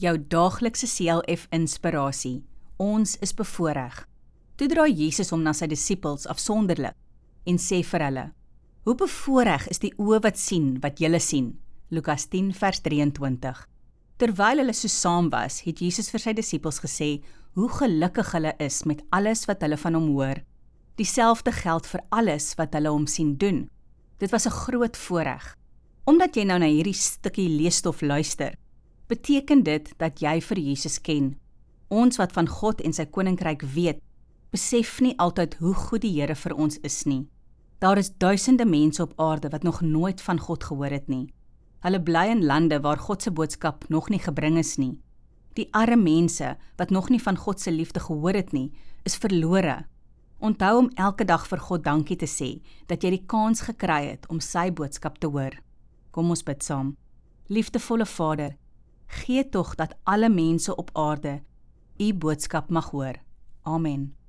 jou daaglikse CLF inspirasie. Ons is bevoorreg. Toe draai Jesus om na sy disippels afsonderlik en sê vir hulle, hoe bevoorreg is die oë wat sien wat julle sien? Lukas 10 vers 23. Terwyl hulle so saam was, het Jesus vir sy disippels gesê, hoe gelukkig hulle is met alles wat hulle van hom hoor. Dieselfde geld vir alles wat hulle hom sien doen. Dit was 'n groot voorreg. Omdat jy nou na hierdie stukkie leesstof luister, beteken dit dat jy vir Jesus ken. Ons wat van God en sy koninkryk weet, besef nie altyd hoe goed die Here vir ons is nie. Daar is duisende mense op aarde wat nog nooit van God gehoor het nie. Hulle bly in lande waar God se boodskap nog nie gebring is nie. Die arme mense wat nog nie van God se liefde gehoor het nie, is verlore. Onthou om elke dag vir God dankie te sê, dat jy die kans gekry het om sy boodskap te hoor. Kom ons bid saam. Liefdevolle Vader, gee tog dat alle mense op aarde u boodskap mag hoor. Amen.